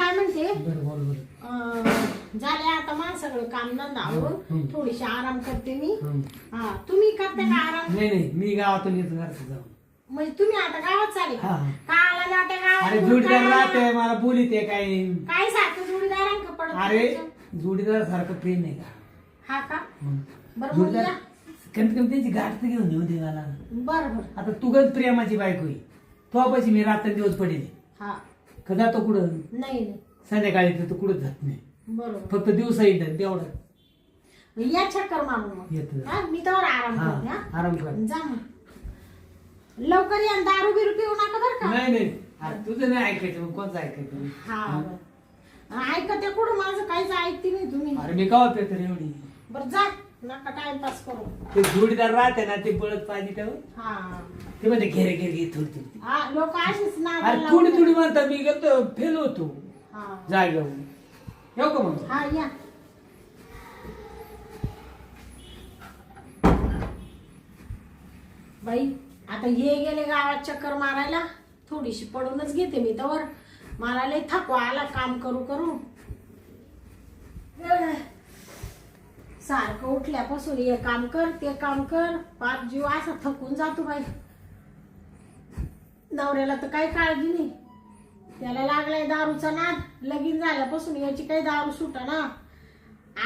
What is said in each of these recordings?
काय म्हणते बरं बोल बोल. झाले आता माझं सगळं काम धंदा आवरून थोडीशी आराम करते मी. हं. हा तुम्ही करते का आराम? नाही नाही मी गावातून येतो घरचं जाऊन. म्हणजे तुम्ही आता गावात चाले हा. काला जाते अरे गावात जोडीदार राहते मला बोलीते काय. काय सारखं जोडीदारांक पडत अरे जोडीदार सारखं प्रेम नाही का. हा का मग बरं मग या. कमीत कमी त्यांची गाठ तर घेऊन येऊ दे मला. बरं बरं आता तू गण प्रेमाची बायको आहे. तो पैसे मी रात्र दिवस पडेल हा का जातो कुठं नाही नाही संध्याकाळी तर तू कुठं जात नाही. बरोबर फक्त दिवसा येतात तेवढं या चक्कर मारून मग येत. हा मी तर आराम हा करते हा आराम कर. जा मग लवकर या आणि दारू बिरू पिऊ नका बरं का. नाही नाही अरे तुझं नाही ऐकायचं मग कोणचं ऐकायचं. हा बरं. ऐकते कुठं माझं काहीच ऐकते नाही तुम्ही. अरे मी कवा पेतर एवढी. बरं जा नका टाइमपास करू. ते जोडीदार राहते ना ते पळत पाहिजे तेव्हा हा ते म्हणजे घेरे घेरे घेत थोडी थोडी. हा लोक अशीच ना अरे थोडी थोडी म्हणतात मी गेलो फेल होतो हा जागेवर. येऊ का मग. हा या बाई आता हे गेले गावात चक्कर मारायला थोडीशी पडूनच घेते मी तवर. मला लय थकवा आला काम करू करू. सारखं उठल्यापासून हे काम कर ते काम कर पार जीव असा थकून जातो बाई. नवऱ्याला तर काही काळजी नाही. त्याला लागलाय दारूचा नाद. लगीन झाल्यापासून याची काही दारू सुटा ना.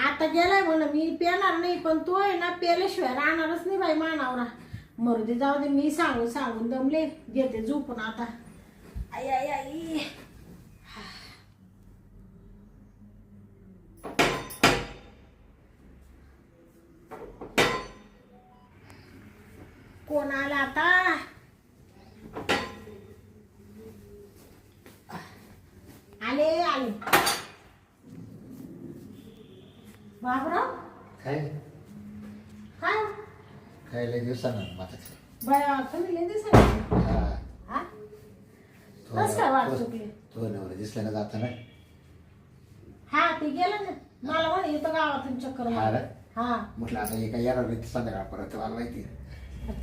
आता गेलाय म्हण मी पेणार नाही पण तो आहे ना पेल्याशिवाय राहणारच नाही बाई मानावरा. मरू दे जाऊ दे मी सांगून सांगून दमले. घेते झोपून आता. आई आई आई कोण आला आता. आले आले बाबराव काय काय काय लय दिवसानं माझं बया तुम्ही लय दिसायला. हा हा कसं काय वाट चुकली. तो नवरा दिसला ना जाताना. हा ते गेलं ना मला म्हणे येतो गावातून चक्कर हा मारायला. रे. हा म्हटलं आता हे काय येणार नाही संध्याकाळ परत मला माहिती.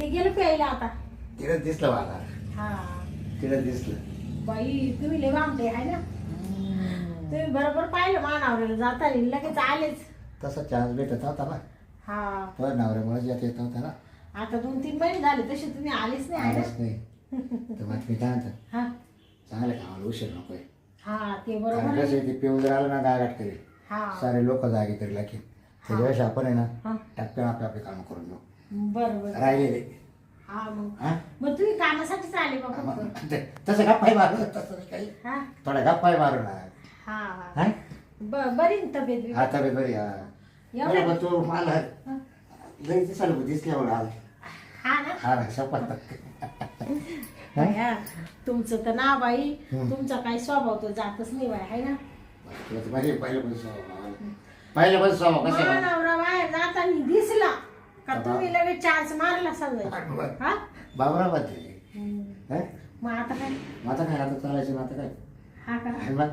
ते गेलं प्यायला आता. तिला दिसलं मला. हा तिला दिसलं. बाई तुम्ही लय वामटे आहे ना. तुम्ही बरोबर पाहिलं मानावऱ्याला जाता लगेच आलेच. तसा चान्स भेटत होता ना. हा तो नवऱ्यामुळे येत नव्हता ना. आता 2-3 महिने झाले तसे तुम्ही आलेच नाही आहे आलंच नाही. तर मग मी काय म्हणतो ना. हा चांगलं कामाला उशीर नकोय. हा ते कारण बरोबर कसं आहे. आहे, ते पिऊन जर आलं ना गागाट करेल. हा सारे लोक जागे करेल की त्याच्यावेळेस आपण आहे ना हा टप्प्यानं आपले कामं करून घेऊ बरोबर राहिलेले. हा मग हा मग तुम्ही कामासाठीच आले बा फक्त. मग तसं गप्पाही मारू तसं नाही काही. हा थोडा गप्पाही मारू ना. हा हा बरी ना तब्येत बिब्येत? आता बी बरी हा. एवढं? बरं, मग तू मला हा. लई दिसायला दिसल्या मला हा ना हा ना शपथ. या, तुमचं तर ना बाई हम्म. तुमचा काही स्वभाव तो जातच नाही बाई आहे ना. तुला तर माहिती आहे, पहिल्यापासून स्वभाव मला. पहिल्यापासून स्वभाव कसा आहे? नवरा बाहेर जाताना दिसला का तुम्ही लगेच चान्स मारला समजा. हा बाबरा बात हम्म. मग आता काय मग आता काय आता चालायचं मग आता काय हा का आणि मग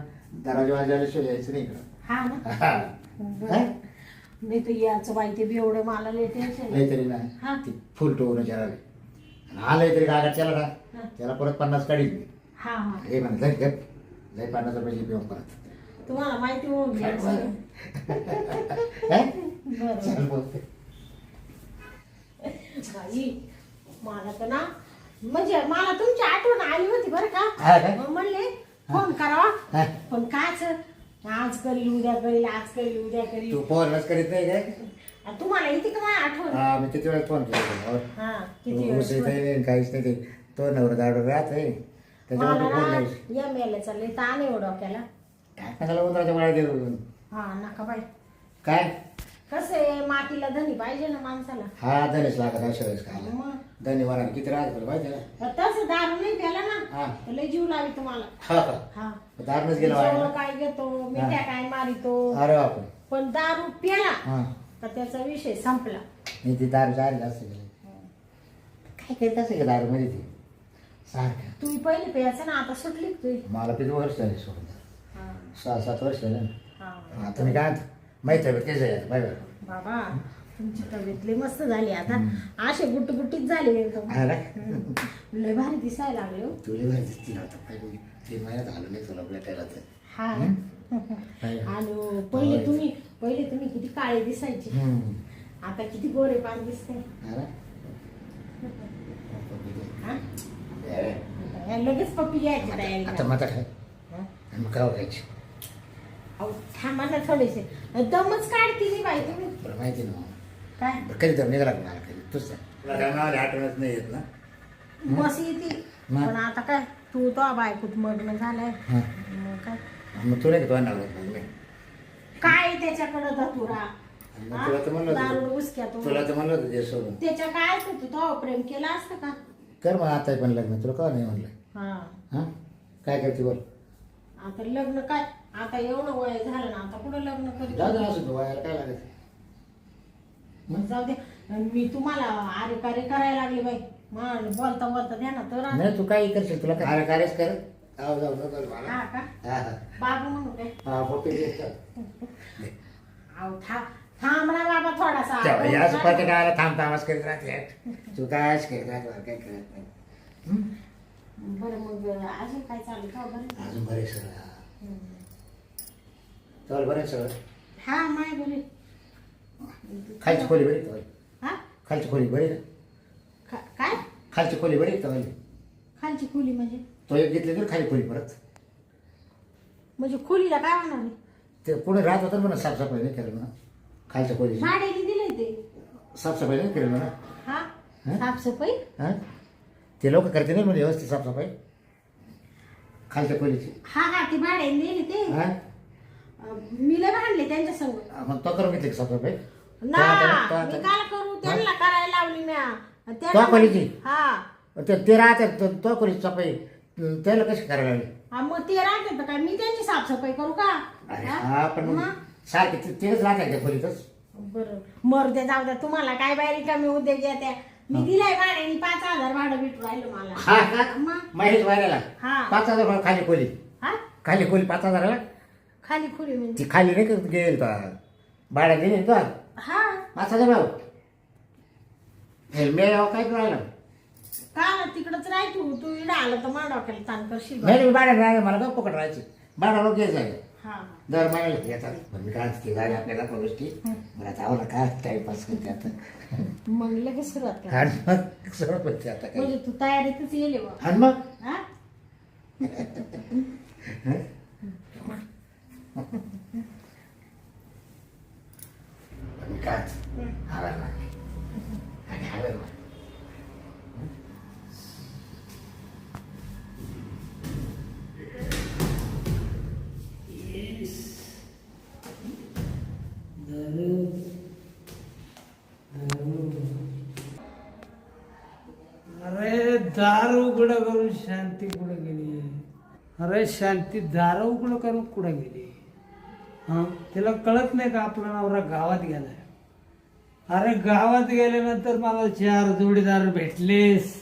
दरवाजा वाजवायला यायचं नाही इकडं. हा ना हा. बरं. नाही तर याचं बाई ते बी एवढं मला लय टेन्शन आहे. नाहीतरी हा. ना ती फुल टोवून चढावे आलंय तरी गागात चला हा. ना त्याला परत 50 काढील मी. हा हा हे म्हणत लय गप लय 50 रुपयाची पिऊन परत. तुम्हाला माहिती होऊन गेलं सगळं. हे? बरं चल बोलते. बाई मला तर ना म्हणजे मला तुमची आठवण आली होती बरं हा का. काय? मग म्हणले फोन करावा हा. पण काच आज करील उद्या करील आज करील उद्या करील. तू फोनच करीत नाही काय? आणि तुम्हाला येते का माझी आठवण. हा मी किती वेळेस फोन केला हा किती वेळेस तुला फोन. काहीच नाही ते तो नवरा दाडू राहत आहे त्याच्यामुळे तू फोन मला नाही. ना या मेला चालले ताण आहे हो डोक्याला. काय कशाला उंदराच्या मळ्यात गेलो हा नका बाई काय कसं आहे मातीला धनी पाहिजे ना माणसाला. हा धनेश लागत अशा वेळेस खायला. मग धनी वराने किती राहत तुला माहिती आहे ना. तसं दारू नाही प्याला ना हा तर लय जीव लावी तुम्हाला. हा का हा दारूनच गेला जेवढं वाया. काय घेतो मिठ्या काय मारितो अरे बापरे. पण दारू प्याला हा तर त्याचा विषय संपला. मी ती दारू जायला जास्त गेले काय करीत असे का दारू मध्ये ती सारखं. तुम्ही पहिले प्यायचं ना आता सुटली का तुझी. मला किती वर्ष झाली सोडून हा, 6-7 वर्ष झाले ना. हा. आता मी काय माहिती आहे कशी आहे बाय बाय. बाबा तुमची तब्येत लय मस्त झाली आता. असे गुट्टुगुट्टीच झाले एकदम. हा ना लय भारी दिसायला लागले हो. तुला घरी दिसती ना आता पहिले 3 महिन्यात आलो नाही तुला भेटायला तर. हा काय? आणि पहिले तुम्ही किती काळे दिसायचे, आता किती गोरे पान दिसते. अरे हा? लगेच पप्पी घ्यायची तयारी आता करा. माता काय हा? मग काय व्हायची अहो, थांबा ना थोडेसे, दमच काढती नाही बाई तुम्ही. बरं माहिती ना काय कधी तर निघाला मला कधी तुझ आठवणच नाही येत ना. बस येते, मग? पण आता काय तू तो बायकोत मग्न झालाय. हा. मग काय मग तुला किती नाव काय त्याच्याकडं धतुरा, मग तुला तर म्हणलं होतं दारुड उसक्यात तुला तर म्हणलं होतं ते सोडून त्याच्या काय होतं, तो प्रेम केला असतं का. कर मग आता पण लग्न तुला का नाही म्हणलं. हा हा काय करते बोल. आता लग्न काय, आता एवढं वय झालं ना, आता कुठं लग्न जाऊ दे करीत. असू तू वयाला काय लागायचं. जाऊ दे, मी तुम्हाला आरे कार्य करायला लागले बाई, मग बोलता बोलता द्या ना तर. नाही तू काही करशील तुला काय कार्यच कर. जाऊ जाऊ जाऊ मला. हा का हा हा बाबू म्हणू काय. हा फोटो घेत अहो थांब ना बाबा थोडासा. याच प्रत्येक गावाला थांब थांबच करीत राहते तू कायच करीत राहते काय करत नाही. बरं मग अजून काय चालू का बरं. अजून बरे सगळं चल बरे सगळं. हा माय बरे. खालची खोली बरी तर हा खालची खोली बरी ना. काय खालची खोली बरी तर खालची खोली म्हणजे तो एक घेतली तर खाली खोली परत म्हणजे खोलीला काय होणार आहे? ते पुढे राहत होतं म्हणा साफसफाई नाही केलं म्हणा खालच्या खोलीची भाड्याने दिले ते. साफसफाई नाही केलं म्हणा. हा हा? साफसफाई. हां ते लोक करते नाही म्हणजे व्यवस्थित साफसफाई खालच्या खोलीची. हा ती भाड्याने दिली ते. हां मी लय भांडले त्यांच्या संग मग तो करून घेतली का साफसफाई ना. मी काय करू, त्यांना करायला लावली म्या. तो खोलीची हा ते राहते तो खोलीची सफाई त्याला कशी करायला लागली. मग ते राहते तर काय मी त्यांची साफसफाई करू का. अरे हा? हा पण मग मग? सारखे तेच राहते त्या खोलीतच. बरं मरू द्या, जाऊ द्या, तुम्हाला काय बाहेर कमी उद्योग द्या त्या. मी दिलाय भाड्याने 5,000 भाडं भेटू राहिलं मला. हा का मग महेश वाऱ्याला हा 5,000 खाली खोली हा खाली खोली 5,000 खाली खोली म्हणजे ती खाली नाही करत गेल का भाड्या दिली तो हा 5,000 भाऊ मी काय राहिलं का तिकडच राह तू इकडे आलं तर मला डोक्याला ताण करशील. नाही मी भाड्या राहिलं मला का पकड राहायची भाडा लोक घ्यायचं आहे हा दर महिन्याला येतात पण मी काय ते गाडी आपल्याला गोष्टी मला चावला काय टाइमपास करते आता मग लगेच सुरुवात कर. आणि मग सगळं करते आता काय म्हणजे तू तयारीतच येले बा. आणि मग हा मी काय हवायला आणि हवायला अरे दार उघडं करून शांती कुठं गेली. अरे शांती दार उघडं करून कुठं गेली. हा तिला कळत नाही का आपला नवरा गावात गेलाय. अरे गावात गेल्यानंतर मला 4 जोडीदार भेटलेस.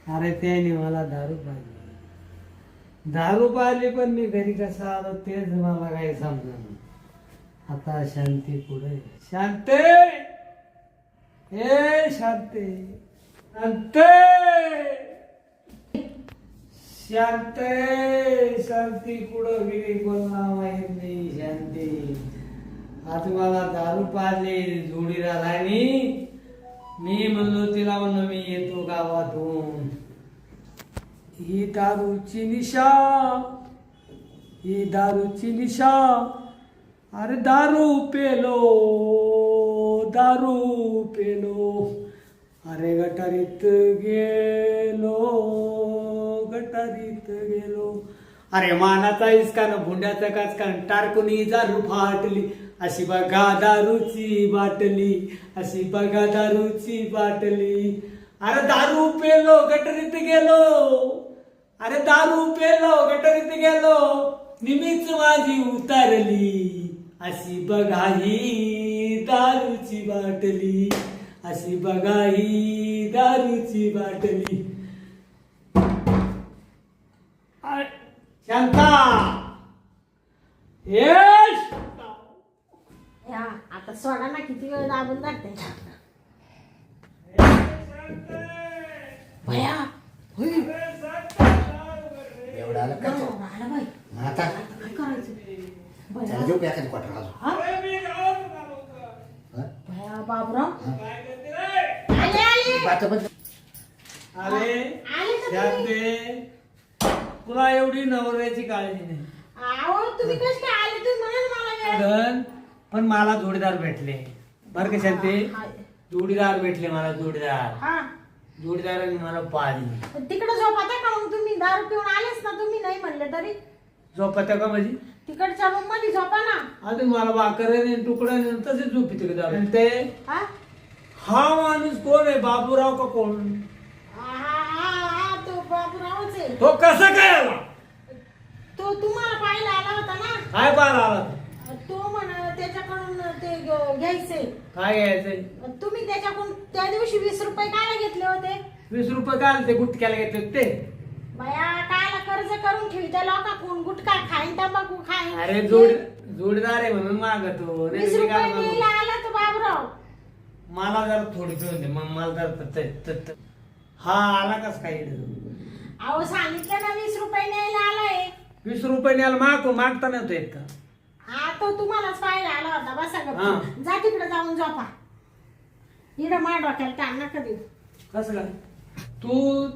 अरे त्याने मला दारू पाजली. दारू पाजली पण मी घरी कसा आलो तेच मला काही समजलं. आता शांती पुढे शांते ए शांते शांते शांते शांती कुठं गेली कोणाला माहित नाही. शांती आज मला दारू पाजली जोडीदाराने. मी म्हणलो तिला म्हणलो मी येतो गावातून. ही दारूची निशा ही दारूची निशा. अरे दारू पेलो दारू पेलो. अरे गटारीत गेलो गटारीत गेलो. अरे मानाचा इसकान भुंड्याचा काचकान टारकुनी दारू फाटली. अशी बघा दारूची बाटली अशी बघा दारूची बाटली. अरे दारू पेलो गटारीत गेलो. अरे दारू पेलो गटारीत गेलो. निमीच माझी उतरली. अशी बघा ही दारूची बाटली अशी बघा ही दारूची बाटली. शांता ये शांता. या आता सोडा ना, किती वेळ दाबून जाते भया. एवढा आलं का आला बाई. आता त्याला देऊ का एखादी क्वार्टर अजून हा? हा? भया बाबराव काय करते रे? आले आले बाचं पण अरे आले का तुम्ही? शांते, तुला एवढी नवऱ्याची काळजी नाही. अहो तुम्ही कसे काय आले तुम्ही म्हणा ना मला वेळ. धन, पण मला जोडीदार भेटले बरं का शांते. हा, जोडीदार भेटले मला, जोडीदार. हा. जोडीदाराने मला पाहिली. पण तिकडे झोपाता का मग तुम्ही दारू पिऊन आलेच ना तुम्ही नाही म्हणले तरी झोपत्या का माझी? तिकडच्या रूम मध्ये झोपा ना. अजून मला भाकर नाही, तुकडा नाही, तसेच झोपी तिकडे जाऊन. ते हा हा माणूस कोण आहे? बाबूराव का कोण? हा, हा, हा, तो बाबूरावच आहे. तो कसा काय आला? तो तुम्हाला पाहायला आला होता ना. काय पाहिला आला? तो म्हण त्याच्याकडून ते घ्यायचे. काय घ्यायचंय? तुम्ही त्याच्याकडून त्या दिवशी 20 रुपये कायला घेतले होते? 20 रुपये काय ते गुटक्याला घेतले ते? बाया कायला कर्ज करून ठेवते लोकांकडून गुटखा खाईन तंबाखू खाईन. अरे जोडीदार आहे म्हणून मागतो. 20 रुपये न्यायला आला तो बाबूराव. मला जरा थोडी पिऊन दे, मग मला जरा हा आला कस काय? अहो सांगितलं ना 20 रुपये न्यायला आलाय. 20 रुपये न्यायला मागता नव्हतं येत का? हा तो तुम्हालाच पाहायला आला होता. बसा हा. गप्प. जा तिकडे जाऊन झोपा. इकडे मार डोक्याला ताण नका देऊ. कसं काय? तू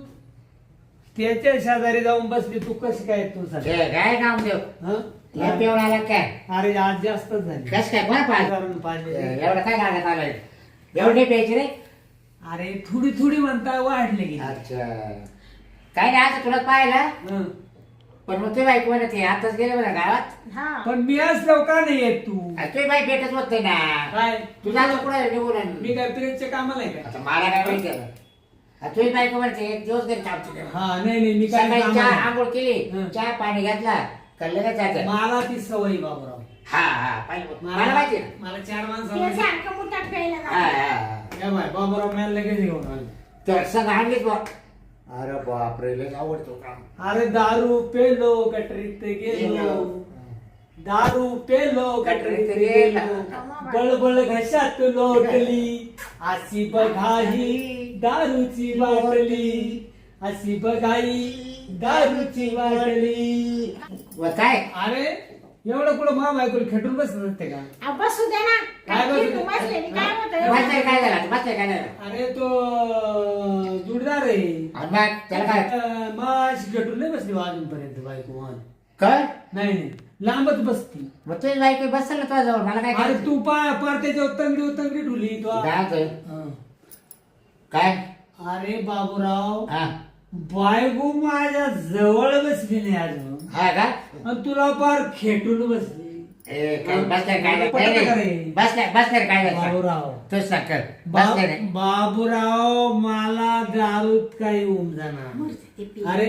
त्याच्या शेजारी जाऊन बसली, तू कशी काय? तू सांग. काय नाव देऊ हं? या पिऊन आला काय अरे आज जास्तच झाली. कस काय कोणा कारण पाहिजे. एवढं काय लागत आलंय एवढे प्यायचे रे अरे थोडी थोडी म्हणताय, वाढले की. अच्छा काय नाही आता तुला पाहिलं हं. पण मग तुझी बाईक म्हणत आताच गेले बरं गावात हा पण मी असलो का नाही येत तू? तुझी बाईक भेटत होत नाही ना काय तुझा तो कुठे निघून मी काय प्रेमच्या कामाला आहे का? आता मला काय माहिती तुझी बाईक म्हणते एक दिवस घरी थांबते हा नाही नाही, मी काय सकाळी कामाला चहा आहे? आंघोळ केली हं. चहा पाणी घातला कल्ले का जायचं मला ती सवय बाबराव. हा हा पाहिजे मला माहिती आहे. मला 4 ते माणसं. सारखं मुठात प्यायला हा, ना. हा, हा. या बाय बाबराव मला लगेच घेऊन आले. तर संग आणलीच बा अरे बापरे लय आवडतो काम अरे दारू पेलो गटरीत गेलो, दारू पेलो गटरीत गेलो, बळबळ घशात लोटली, अशी बघाही दारूची बाटली, अशी बघाई दारूची बाटली. काय अरे एवढं कुठं मा बायकोला खेटून बसत असते का? अहो, बसू दे ना. काय बसू दे? बसलेली काय होतंय? बसल्या काय झालं बसल्या काय झालं अरे तो जोडीदार आहे. आणि मग त्याला काय माशी खेटून नाही बसली अजूनपर्यंत बायको माझी. काय नाही नाही, लांबच बसती. मग तुझी बाईक बसल ना तुझ्या जवळ मला काय अरे करायचं? तू पार त्याच्यावर तंगडी ठुली तो. काय होतंय? हं. काय अरे बाबूराव, हा बायको माझ्या जवळ बसली नाही अजून, हा का आणि तुला पार खेटून बसली. ए, काय बसल्या काय झालं? पटकन नाही, करे. नाही. बसल्या काय झालं? बाबूराव, तूच सांग कर बसल्या नाही बाबूराव मला दारूत काही होऊन जाणार. ते पी- अरे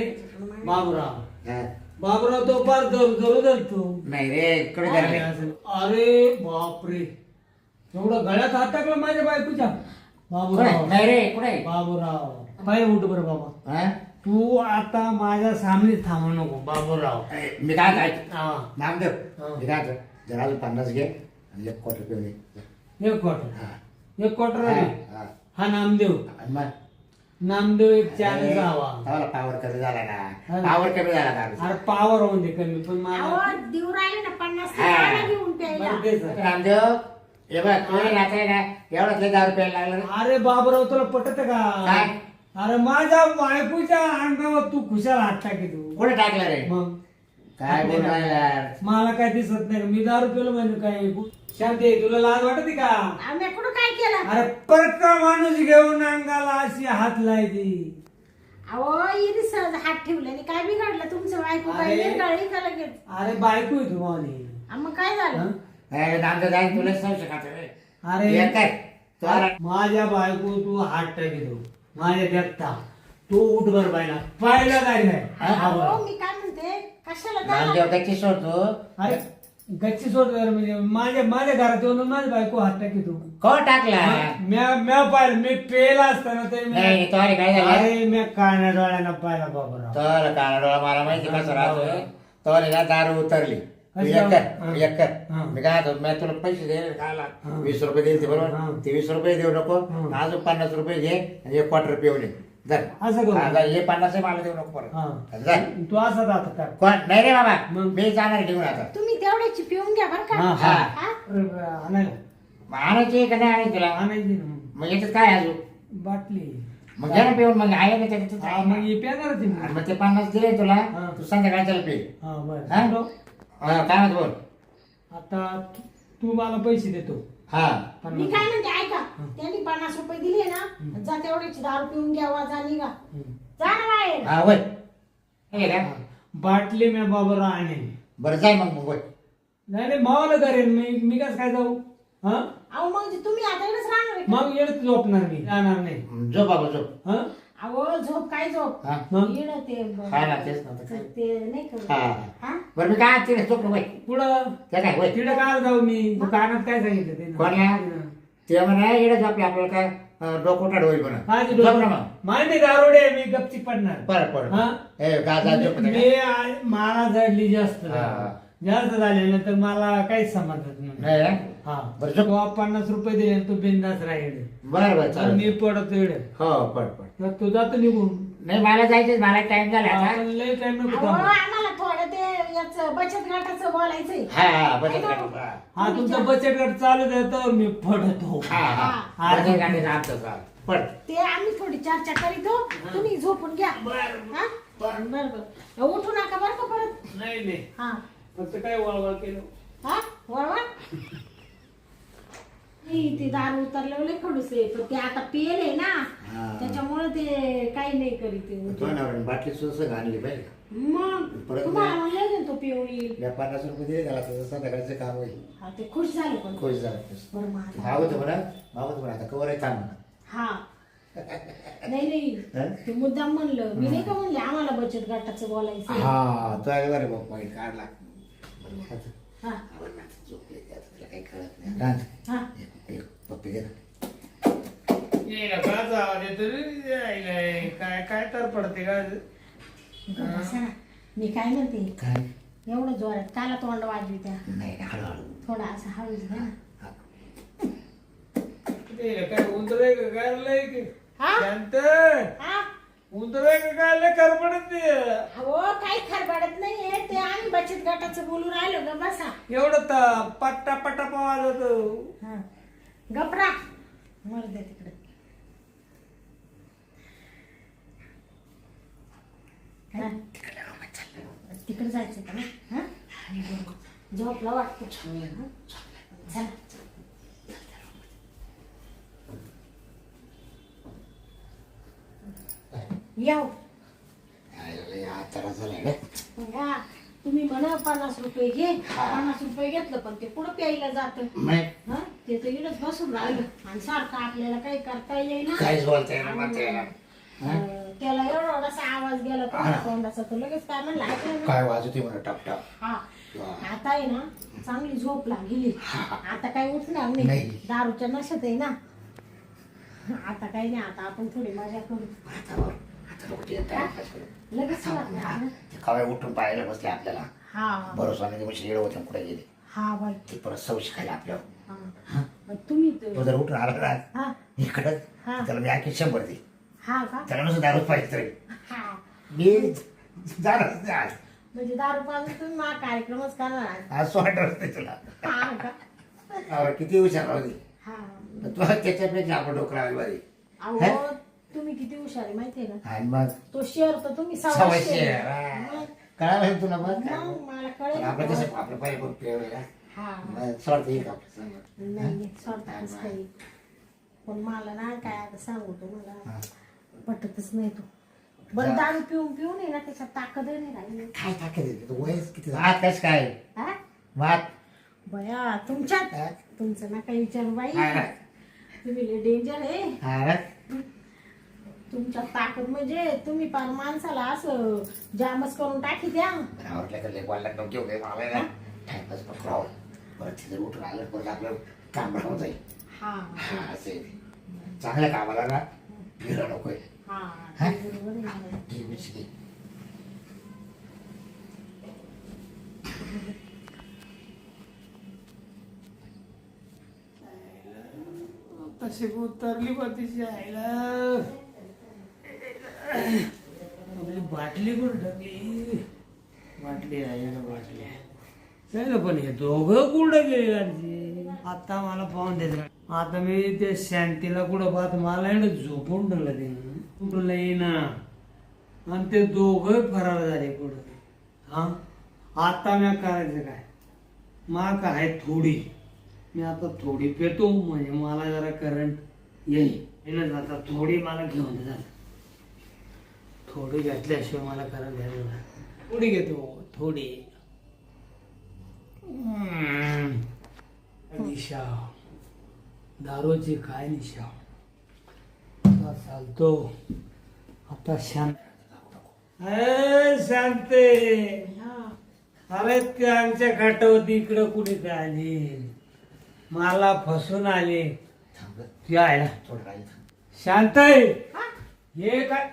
बाबूराव, हा. बाबूराव तो पार जरू धरतो. नाही रे कुठे अरे झालं अरे बापरे, एवढं गळ्यात हात टाकलं माझ्या बायकोच्या. बाबूराव, नाही रे कुठे बाबूराव पाय उठ बरं बाबा. हा? तू आता माझ्या सामने थांबू नको बाबूराव. मी काय काय हा. नामदेव हा. मी काय जर अजून 50 घे आणि 1 क्वार्टर पिऊन घे एक क्वार्टर, हा. 1 क्वार्टर हा, आहे. हा. हा नामदेव, आणि मग नामदेव एक चार जावा. मला पावर कमी झाला हा. ना पावर कमी झाला का अरे पावर होऊन दे कमी, पण मला अहो, देऊ राहिले ना 50 हा. रुपयाला घेऊन प्यायला. बरं तेच आहे. रामदेव हे बघ तुला रात्री ना एवढा ते 10 रुपये लागला रे. अरे बाबूराव तुला पटत का? काय? अरे माझ्या बायकोच्या अंगावर तू खुशाल हात टाकी तू. कुठे टाकलं रे मग काय बोल राहिला? मला काय दिसत नाही. मी दारू पेलो म्हणजे काय? शांती, तुला लाज वाटते का? आम्ही कुठं काय केलं? अरे परका माणूस घेऊन अंगाला अशी हात लायती. अहो इथे सहज हात ठेवल्याने काय बिघडलं तुमचं बायको काय अरे. निर्गळी का लगेच? अरे बायको आहे तुम्हाला. आ, मग काय झालं? ए, नामदेव जाईन तुला सांगू शकत रे अरे हे काय तुला माझ्या बायको तू हात टाकीतो माझ्या देखता तू उठ बर बायला पाहिला काय नाही. हा, बरं. अहो, मी काय म्हणते कशाला त्याला- नामदेव त्याची सोडतो अरे गच्ची सोड जरा, म्हणजे माझ्या घरात येऊन माझी बायको हात टाकीतो. कोण टाकला म्या पाहिलं, मी पेला असताना तरी नाही तो अरे काय झालं अरे मी काळण्या डोळ्यानं पाहिला बाबूराव. तर काळा डोळा मला माहिती कसं राहतोय तो ना दारू उतरली तू अच्छा. एक कर एक कर हा. मी काय म्हणतो, मी तुला पैसे दे खायला हा. 20 रुपये देईल ते हा. बरोबर ते 20 रुपये देऊ नको हा. अजून 50 रुपये घे आणि 1 क्वार्टर पिऊन ये जर असं करू. हे 50 मला देऊ नको हा. परत जा. तू असं राहत का कोण नाही रे बाबा मग? मी जाणार घेऊन आता तुम्ही तेवढ्याची पिऊन घ्या बरं का हा हा हा? अरे, आणायला मग आणायची का नाही आणायची तुला आणायची ना मग याच्यात काय अजून बाटली मग घे ना पिऊन मग आहे ना त्याच्यात हा मग हे प्यानारच आहे मी. आणि मग ते 50 दिले तुला हा. तू संध्याकाळच्याला पे हा हा? बरं काय म्हणतो बोल आता तू मला पैसे देतो हा मी काय म्हणते ऐका त्यांनी 50 रुपये दिले ना जा तेवढ्याची दारू पिऊन घ्या जा निघा जा ना बाहेर हा वय हे का बाटली मी बाबा आणेन बरं जाय मग वय नाही नाही मावाला करेन मी कसं काय जाऊ हा अहो मग तुम्ही आता इकडेच राहणार आहे का? मग येडत झोपणार मी जाणार नाही झोप बाबा झोप हा अहो झोप काय झोप हा मग येणं ते हा ना तेच नव्हतं काय ते नाही करत हा हा बरं मी काय तिने झोप वय पुढं त्या काय वय तिकडे काय जाऊ मी दुकानात काय सांगितलं ते कोणला? ते म्हणा इकडे झोपले आपल्याला काय डोकं उठाड होईल म्हणा काय ते झोप ना डोकं- मग माहिती नाही दारोडे मी गपची पडणार परत परत हा? ए गाजा झोप मला जडली जास्त हा. जास्त झाल्यानंतर मला काहीच समजत नाही नाही ना? हा बरं झोप तो 50 रुपये दिले आणि तू बिंदास राहील बरं बरं चालेल मी पडतो इकडे हो पड पड तर तू जातो निघून नाही मला जायचं मला टाइम झाला आता. आपण लय टाइम नको अहो थांबू. आम्हाला थोडं ते याच बचत गटाचं बोलायचंय हा हा बचत गट हा. हा तुमचा बचत गट चालू आहे मी पडतो हा हा हा. बचत गटाचं आमचं चाल पड ते आम्ही थोडी चर्चा करीत हो तुम्ही झोपून घ्या हा बरं बरं उठू नका बरं का परत नाही नाही हा फक्त काय वळवळ केलं हा वळवा ते दारू उतरलं लय खडूस आहे पण ते आता पियले ना हा. त्याच्यामुळे ते काही नाही करीत तो नवऱ्याने बाटली सुद्धा आणली पाहिजे मग परत तुम्हाला म्हणलं ना तो पिऊन येईल या 50 रुपये दिले त्याला तुझं संध्याकाळचं काम होईल हा ते खुश झाले पण खुश झालं बरं माझा मागवतो म्हणा मागवतो म्हणा आता कवर आहे थांब म्हणा हा नाही नाही हा? ते मुद्दाम म्हणलं मी नाही का म्हणले आम्हाला बचत गटाचं बोलायचं हा तो आहे बरं बाप वाईट काढला हा झोपले ते आता तुला काही कळत नाही रांज. हा एक पप्पी दे ना काय काय तर पडते का बसा ना. मी काय म्हणते काय एवढं जोरात काला तोंड वाजवी त्या नाही ना हळूहळू थोडा असं हळूच घ्या ना. हा. काय उंदर आहे का काय लय हा? शांत हा उंदर आहे का काय लय करपडत ते अहो काही खरबडत नाहीये ते आम्ही बचत गटाचं बोलू राहिलो ग बसा एवढं पट्टा पट्टा पवार होतो हा गपरा मर दे तिकडे हा? तिकडे जायचं का ना हा? झोपला वाटतो हा? चला याव हा त्रास झाला रे. या तुम्ही म्हणा 50 रुपये घे 50 रुपये घेतलं पण ते पुढं प्यायला जात नाही ते तर इकडंच बसून राहिलं आणि सारखं आपल्याला काही करता येईना काहीच बोलता येणार मग त्याला. त्याला एवढासा आवाज गेला तो तोंडाचा तर लगेच काय म्हणलं ऐकलं ना? काय वाजवते म्हणा टप टप हा आता आहे ना चांगली झोप लागली आता काही उठणार नाही नाही. दारूच्या नशेत आहे ना आता काही नाही आता आपण थोडी मजा करू आता लोक ते टाइमपास करू. लगेच लागणार ना. ते कवाय उठून पाहायला बसले आपल्याला हा भरोसा नाही म्हणजे येड होते कुठे गेले हा बाई ते परत सवशी खायला आपल्यावर हा. मग तुम्ही तो जर उठून आला ना हा इकडं हा. त्याला मी आणखी 100 दे हा का त्याला नुसतं दारूच पाहिजे तरी हा मी जाणारच नाही आज म्हणजे दारू पाजून तुम्ही मा कार्यक्रमच करणार आहे. आज वाटत नाही तुला हा का अहो, किती हुशार होती हा तू त्याच्यापेक्षा आपण डोकं लावायला बरी अहो तुम्ही किती हुशार आहे माहितीये ना आणि मग तो शेअर तर तुम्ही सवय शेअर कळा माहिती तुला मग काय मग मला पण कळेल आपलं कसं आपलं पाहिजे पण पेवलं हा स्वार्थ येईल आपलं सांग नाही स्वतःच काही पण मला ना काय आता सांगू तुम्हाला पटतच नाही तो बरं दारू पिऊन पिऊन आहे ना त्याच्यात ताकद नाही राहिली काय टाकत येते तू वयस किती हात कस काय हा मात बया तुमच्यात हा? तुमचं ना काही विचारू बाई हा ना? तुम्ही लय डेंजर आहे हा ना? तुमच्यात ताकद म्हणजे तुम्ही पार माणसाला असं जामच करून टाकी द्या बरं, आवडलं का लय बोलला नको घेऊ मला आहे ना टाइमपास पण करावं परत तिथं उठून आलं परत आपलं काम राहून जाईल हा हा असं आहे ते. चांगल्या कामाला ना फिरणं नकोय हा हा? बरोबर आहे ना. घे मिसळी. तशी उतरली बा तिची आईला बाटली कुठं टाकली? बाटली आहे ना बाटली. काय पण हे दोघं कुठं गेले गाडचे? आता मला पाहून देत. आता मी ते शांतीला कुठं पाहत मला एवढं झोपून ठेवलं ते कुठं येईना आणि ते दोघं फरार झाले कुठं. हा आता मी करायचं काय? माक आहे थोडी, मी आता थोडी पेतो म्हणजे मला जरा करंट येईल. आता थोडी मला घेऊन दे. थोडी घेतल्याशिवाय मला करंट यायला. थोडी घेतो थोडी. निशा दारूची काय निशा. आता चालतो आता शांत. शांते अरे त्यांच्या घाटावरती इकडं कुणी काय आली मला फसून आले. थांब गं, ती आहे थोडं राहील थांब. शांत आहे हे काय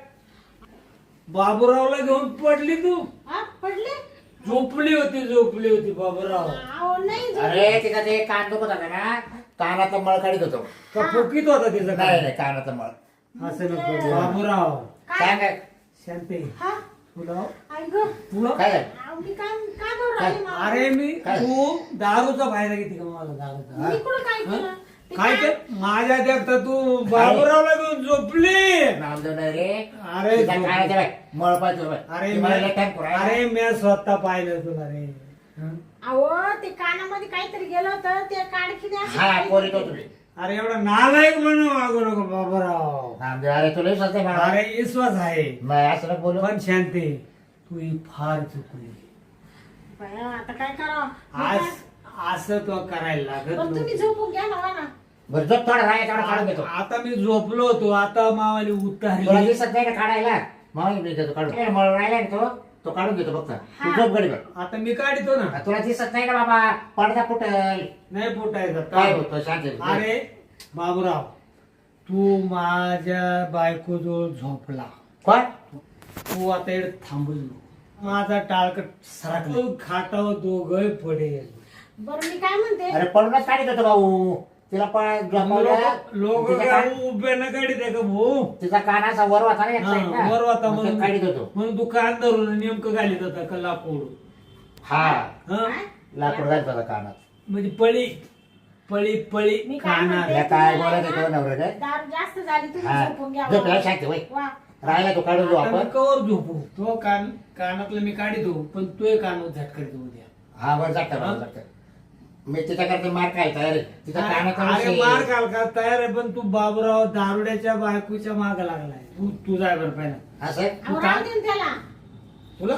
बाबूरावला घेऊन पडली तू. हा पडले. झोपली होती बाबूराव. अहो नाही झोप- अरे तिचा ते कान दुखत होता ना, कानाचा मळ काढीत होतो. का फुकीत होता तिचा नाही काय? नाही कानाचा मळ. असं नको बाबूराव. काय सांग शांते हा तुला ऐक तुला काय झालं? अहो, मी काय काय करू राहिली मला? अरे मी काय? तू दारूचा फायदा घेते का मला दारूचा? मी कुठं काय हा? केलं ते काय ते माझ्या देखता तू बाबूरावला घेऊन झोपली. नामदेव नाही रे. अरे तिचा झोप- कानाचा बाय मळ पाहिजे बाय. अरे ती मला लय time पुरायला. अरे मी स्वतः पाहिलं तुला रे. हं? अहो ते कानामध्ये काहीतरी गेलं होतं ते काढखीने असं हा काहीतरी पोरी तो केलं. तुम्ही. अरे एवढा नालायक म्हणून वागू नको बाबूराव. नामदेव अरे तुला विश्वास नाही मला. अरे विश्वास आहे नाही असं नको बोलू. पण शांती तू ही फार चुकली. बाया, आता काय करावं मी आज काय- असं तो करायला लागत बरं तुम्ही नव्हतं. झोपून घ्या ना ना बरं झोप थोडा राहा तेवढा काढून घेतो. आता मी झोपलो होतो आता मावाली तुला उतारली. दिसत नाही ना काढायला. मग मी देतो काढून. काय मळ राहिला ना तो काढून घेतो फक्त. तू हा. झोप गडीवर. आता मी काढतो ना. तुला दिसत नाही ना बाबा, पडदा फुटल. नाही पोटायचं काय होतं शांत. अरे बाबूराव तू माझ्या बायकोजवळ झोपला. कोण? तू आता इकडे थांबू नको. माझा टाळकट सरकला खाटावर दोघं पडेल. बरं मी काय म्हणते अरे पडूनच काढीत होतो भाऊ. तिला लोक उभे न काढीत आहे का भाऊ. तिचा कान असा वर वाचा ना एक हा, side ला. वर होता मग ते म्हणून काढीत होतो. म्हणून तू कान धरून नेमकं घालीत होता का लाकूड. हा हं? काय? लाकूड घालत होता कानात. म्हणजे पळी पळी पळी मी काय खाणार. म्हणते, या काय तुम्हाला बोलत आहे तो नवरा काय? दारू जास्त झाली तुम्ही हा. झोपून घ्या झोप या शांती वय. वा. राहिला तो काढून घेऊ आता मी आपण. कवर झोपू तो कानातलं मी काढितो पण तू कानावर झटकायचो उद्या. हा वर जाता. मी तिच्याकरता मार काय तयार आहे. तिचा कानाचा अरे विषय मार आहे. काल का तयार आहे पण तू बाबूराव दारुड्याच्या बायकोच्या माग लागलाय. तू जाय बरं पहिला. असं अहो, राहू दे ना त्याला तुला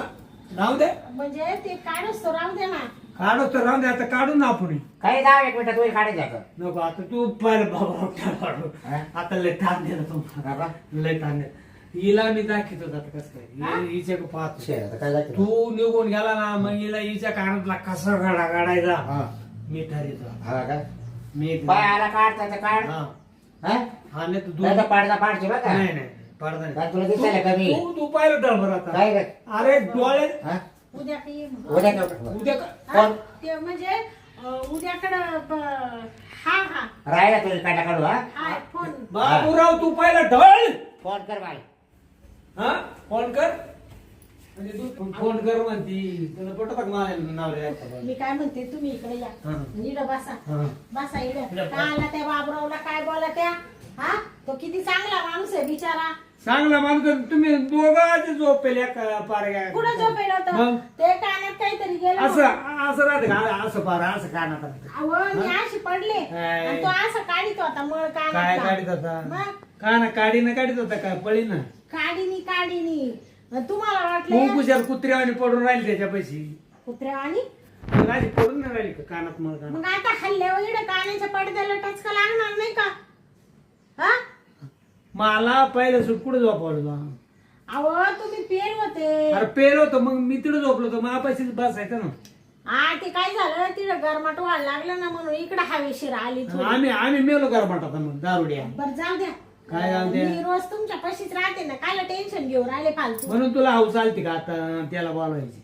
राहू दे. म्हणजे ते काढच तो राहू दे ना काढू तर राहू दे आता काढू ना आपण. काही 10 मिनिटात वय काढायचं आता. नको आता तू पहिला बाबूराव काढू. हा? आता लय ताण दे ना तुम्हाला. हा का? लय ताण दे. हिला मी दाखवतो आता कसं हा? काय हिच्या पाहतो. शे, आता काय जायचं? तू निघून गेला ना मग हिला हिच्या कानातला कसा गाडा काढायचा हा. मी ठरवतो. हा का? मी पाय आला काढ तर काढ. हा हा? हा नाही तू नाही तर पाडदा पाडची बरं का? नाही नाही पडदा नाही. काय तुला दिसायला कमी? तू पाहिलं तर बरं आता. काय काय? अरे डोळे हा? उद्या ये मग. उद्या काय? उद्या हा? कोण? ते म्हणजे उद्याकडं हा हा राहिला तुला काटा काढू हा? हा फोन बाबूराव तू पाहिलं ढळ. फोन कर मला. हा फोन कर म्हणजे तू फोन कर म्हणती तुला पटत का माझं नाव लिहायचं? मी काय म्हणते तुम्ही इकडे या हा. इकडं बसा हा. बसा इकडे इकडं बस. काय आला त्या बाबरावला काय बोला त्या हा तो किती चांगला माणूस आहे बिचारा चांगला माणूस तुम्ही दोघांचे झोपेल पारग्या कुठं झोपेल होतं मग? ते कानात काहीतरी गेलं असं होतं. असं राहते का असं पार असं कानात राहतं. अहो मी अशी पडले काय? आणि तो असं काढित होता मळ काय कानात काढीत होता मग? काना काढीनं काढीत होता काय पळी ना काढीनी आणि तुम्हाला खूप वाटलं हुशार कुत्र्यावानी पडून राहिली त्याच्या पैशी कुत्र्या आणि राजी पडून नाही राहिली का कानात मळ कानात. मग आता हल्ल्यावर इकडे कानाच्या पडद्याला टचका लागणार नाही का हा मला पहिलं सुट कुठे झोपवलं तुला? अहो तुम्ही पेर होते अरे पेर होतो मग मी तिकडे झोपलो होतो मग पैसेच बसायचं ना. हा ते काय झालं तिकडे गरमाट व्हायला लागलं ना म्हणून इकडे हवेशीर आली थोडी. आम्ही मेलो कर म्हणतात मग दारुड्या. बरं जाऊ द्या काय जाऊ द्या? मी रोज तुमच्या पशीच राहते ना काय टेन्शन घेऊन राहिले फालतू म्हणून तुला हाऊस आलती का आता त्याला बोलवायची.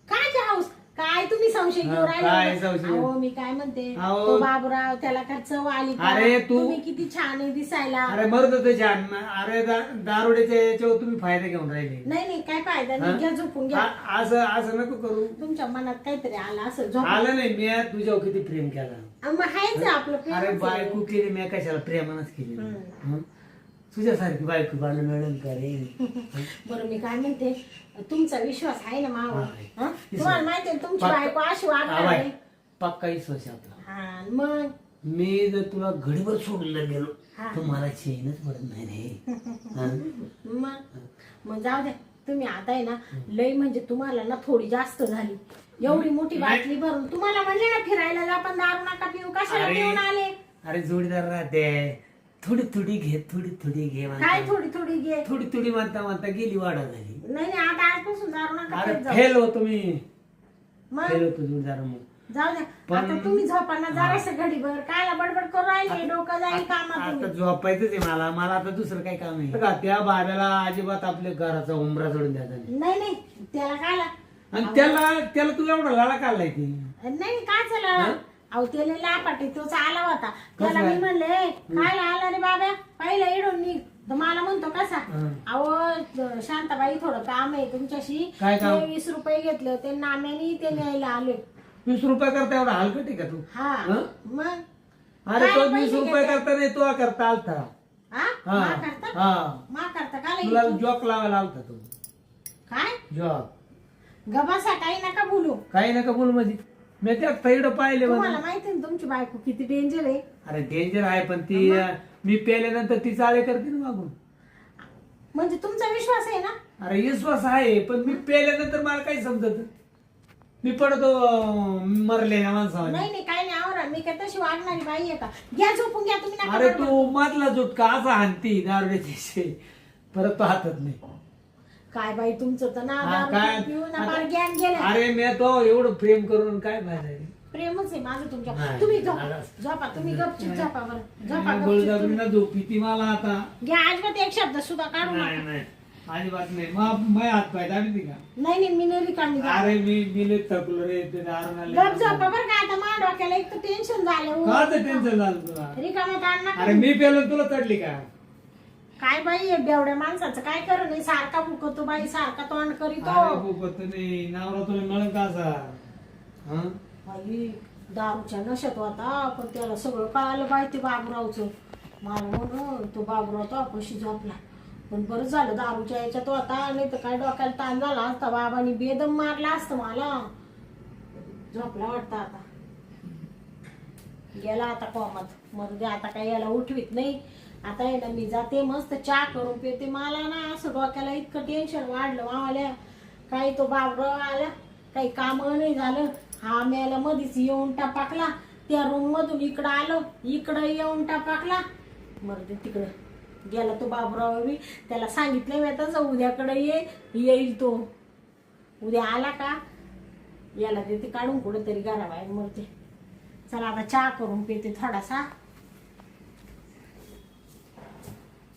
काय हाऊस काय काय तुम्ही संशय घेऊ काय राहिले संशय? अहो मी काय म्हणते अहो. तो बाबूराव त्याला काय चव आली का? अरे तू- तुम्ही किती छान आहे दिसायला. अरे मरत होते छान. अरे दारुड्याच्या याच्यावर तुम्ही फायदा घेऊन राहिले. नाही नाही काय फायदा नाही. घ्या झोपून घ्या. असं असं नको करू. तुमच्या मनात काहीतरी आलं असं झोप. आलं नाही, मी तुझ्यावर किती प्रेम केला. मग हायच आपलं अरे प्रेमच आहे. बायको केली मी कशाला प्रेमानच केली. हं? तुझ्यासारखी बायको मला मिळेल का रे? बरं मी काय म्हणते तुमचा विश्वास आहे ना मावा? आहे. हं? तुम्हाला माहिती आहे तुमची पक्का- बायको अशी वागणार आवाय, आहे. पक्का विश्वास आहे आपला. हा, मग मी जर तुला घडीभर सोडून जर गेलो हा. तर मला चेनच पडत नाही रे. हं? मग जाऊ द्या. तुम्ही आता आहे ना लय म्हणजे तुम्हाला ना थोडी जास्त झाली. एवढी मोठी बाटली भरून तुम्हाला म्हणले ना फिरायला जा पण दारू नका पिऊ. कशाला अरे. पिऊन आले? अरे जोडीदार राहते. थोडी थोडी घे, थोडी थोडी घे काय म्हणता. थोडी थोडी घे. थोडी थोडी म्हणता म्हणता गेली वाढा झाली. नाही नाही आता आजपासून दारू नका अरे पित जाऊ. फेल होतो मी. मग फेल होतो जोडीदार मग. जाऊ द्या. पण- आता तुम्ही झोपांना जरासं घडीभर कायला बडबड करू राहिले. डोकं जाईल कामात आता तुम्ही. झोपायचंच आहे मला आता दुसरं काही काम नाही का. त्या बाब्याला अजिबात आपल्या घराचा उंबरा सोडून द्यायचा नाही. नाही नाही त्याला कायला आणि त्याला तुला एवढा लाडा काढलाय ती. नाही काय झालं अहो त्याला लापाटी तोच आला होता. त्याला कसं? मी म्हणले काय आला रे बाबा पहिला इडून निघ. तर मला म्हणतो कसा हं. अहो शांताबाई थोडं काम आहे तुमच्याशी. काय काम? ते 20 रुपये घेतले होते नाम्यानी ते न्यायला आले. 20 रुपये करता एवढा हलकट आहे का तू? हा हं? मग अरे तो काय 20 पैसे रुपये घेते? करता नाही तो करता आलता. हा हा मा करता हा मा करता का तुला लई तू? जॉक लावायला आलता तो. काय जॉक गबासा काही नका बोलू. काही नका बोल म्हणजे मी त्या थैड पाहिले तुम्हाला म्हणजे. माहिती ना तुमची बायको किती डेंजर आहे. अरे डेंजर आहे पण ती मी पेल्यानंतर ती चाळे करते ना मागून. म्हणजे तुमचा विश्वास आहे ना. अरे विश्वास आहे पण मी पेल्यानंतर मला काही समजत. मी पडतो मरलेल्या माणसावर. नाही नाही काही नाही आवरा. मी काय तशी वागणारी बाई आहे का. घ्या झोपून घ्या तुम्ही नका अरे बडबड. तू मधला जुटका असा हाणती दारुड्याची परत तो हातात नाही. काय बाई तुमचं तर ना हा, दारू काय? पिऊन आता- फार ज्ञान गेलं. अरे मी तो एवढं प्रेम करून काय फायदा आहे? प्रेमच आहे माझं तुमच्या. नाही, तुम्ही नाही. झोपा तुम्ही गपचूप झोपा बरं. झोपा मी गपचूप बळजबरी तुम्ही. ना झोपी ती मला आता. घ्या अजिबात एक शब्द सुद्धा काढू नाही नका. नाही अजिबात नाही मग हात पाय दाबी का? नाही नाही मी नाही रिकामी झाले. अरे मी लय थकलो रे ते दारून आले. गप झोपा बरं का. आता माझ्या डोक्याला एक तर टेन्शन झालं. काच टेन्शन झालं तुला? रिकामा ताण नका. अरे मी पेलो तुला चढली का? काय बाई हे बेवड्या माणसाचं काय करू नाही. सारखा भुकतो बाई सारखा तोंड करीतो. अरे भूपत नाही नवरा तुला मिळेल का असा? हं? बाई दारूच्या नशेत होता पण त्याला सगळं कळालं बाई ते बाबूरावचं. मला म्हणून तो बाबूराव तो अपशी झोपला. पण बरं झालं दारूच्या याच्यात होता नाही तर काय डोक्याला ताण झाला असता. बाबांनी बेदम मारला असतं मला. झोपला वाटतं आता. गेला आता कोमात. मग आता काही याला उठवीत नाही. आता आहे ना मी जाते मस्त चहा करून पिते. मला ना असं डोक्याला इतकं टेन्शन वाढलं मावाल्या. काही तो बाबराव आला काही काम नाही झालं. हा मेला मधीच येऊन टापाकला. त्या रूम मधून इकडं आलो इकडं येऊन टापाकला. मग तिकडं गेला तो बाबराव बी. त्याला सांगितलं मी तसं उद्याकडे येईल तो. उद्या आला का याला देते काढून कुठेतरी घराबाहेर मरते. चला आता चहा करून पिते थोडासा.